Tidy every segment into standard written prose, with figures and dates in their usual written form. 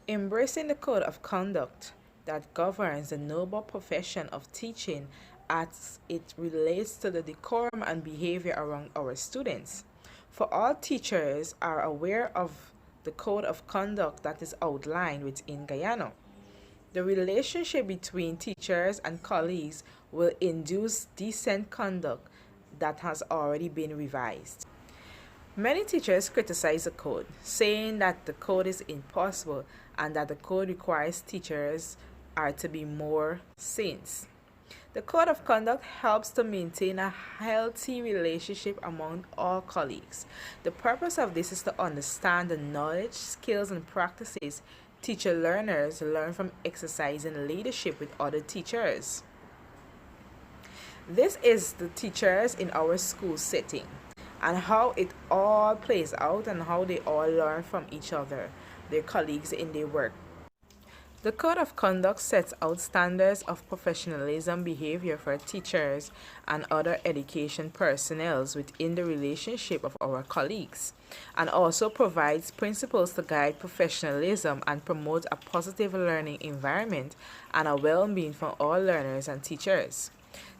Embracing the code of conduct that governs the noble profession of teaching as it relates to the decorum and behavior around our students. For all teachers are aware of the code of conduct that is outlined within Guyana. The relationship between teachers and colleagues will induce decent conduct that has already been revised. Many teachers criticize the code, saying that the code is impossible and that the code requires teachers are to be more saints. The code of conduct helps to maintain a healthy relationship among all colleagues. The purpose of this is to understand the knowledge, skills, and practices teacher learners learn from exercising leadership with other teachers. This is the teachers in our school setting and how it all plays out and how they all learn from each other, their colleagues in their work. The Code of Conduct sets out standards of professionalism behavior for teachers and other education personnel within the relationship of our colleagues, and also provides principles to guide professionalism and promote a positive learning environment and a well-being for all learners and teachers.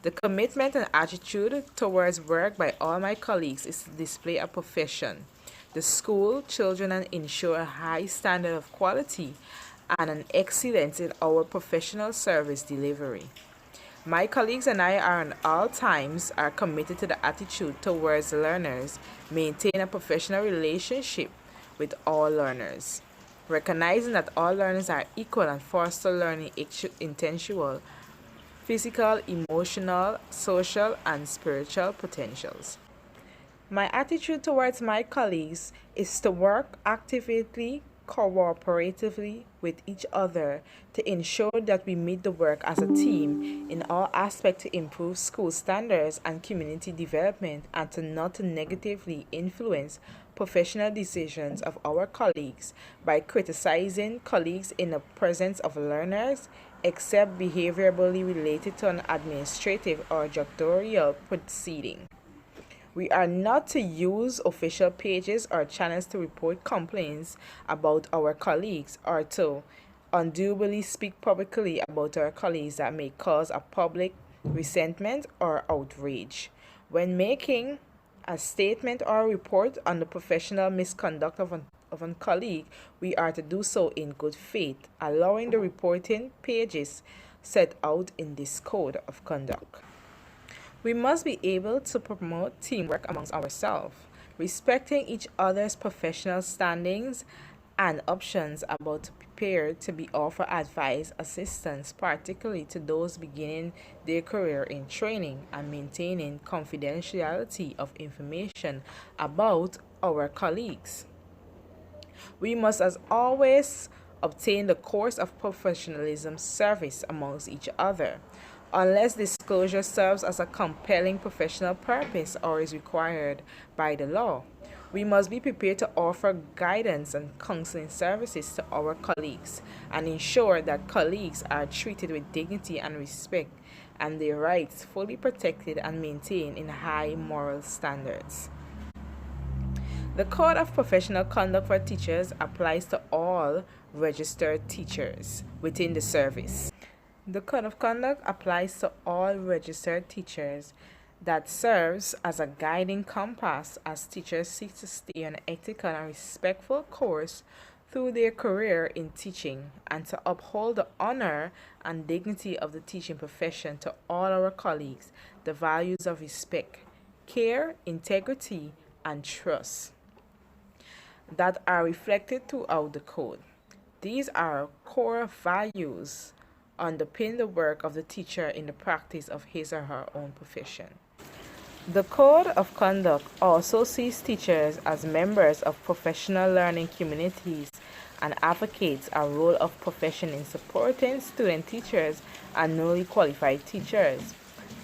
The commitment and attitude towards work by all my colleagues is to display a profession, the school, children, and ensure a high standard of quality and an excellence in our professional service delivery. My colleagues and I are at all times are committed to the attitude towards learners, maintain a professional relationship with all learners, recognizing that all learners are equal and foster learning intentional, physical, emotional, social, and spiritual potentials. My attitude towards my colleagues is to work actively, cooperatively with each other to ensure that we meet the work as a team in all aspects to improve school standards and community development and to not negatively influence professional decisions of our colleagues by criticizing colleagues in the presence of learners except behaviorally related to an administrative or judicial proceeding. We are not to use official pages or channels to report complaints about our colleagues or to unduly speak publicly about our colleagues that may cause a public resentment or outrage. When making a statement or report on the professional misconduct of a colleague, we are to do so in good faith, allowing the reporting pages set out in this code of conduct. We must be able to promote teamwork amongst ourselves, respecting each other's professional standings and options about prepared to be offer advice, assistance, particularly to those beginning their career in training and maintaining confidentiality of information about our colleagues. We must, as always, obtain the course of professionalism service amongst each other. Unless disclosure serves as a compelling professional purpose or is required by the law, we must be prepared to offer guidance and counseling services to our colleagues and ensure that colleagues are treated with dignity and respect and their rights fully protected and maintained in high moral standards. The Code of Professional Conduct for Teachers applies to all registered teachers within the service. The Code of Conduct applies to all registered teachers that serves as a guiding compass as teachers seek to stay on an ethical and respectful course through their career in teaching and to uphold the honor and dignity of the teaching profession to all our colleagues, the values of respect, care, integrity, and trust that are reflected throughout the code. These are core values underpin the work of the teacher in the practice of his or her own profession. The Code of Conduct also sees teachers as members of professional learning communities and advocates a role of profession in supporting student teachers and newly qualified teachers.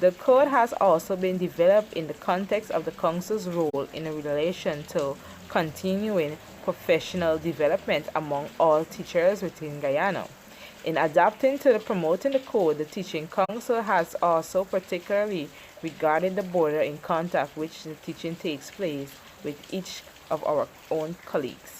The code has also been developed in the context of the Council's role in relation to continuing professional development among all teachers within Guyana. In adapting to the promoting the code, the Teaching Council has also particularly regarded the border in contact which the teaching takes place with each of our own colleagues.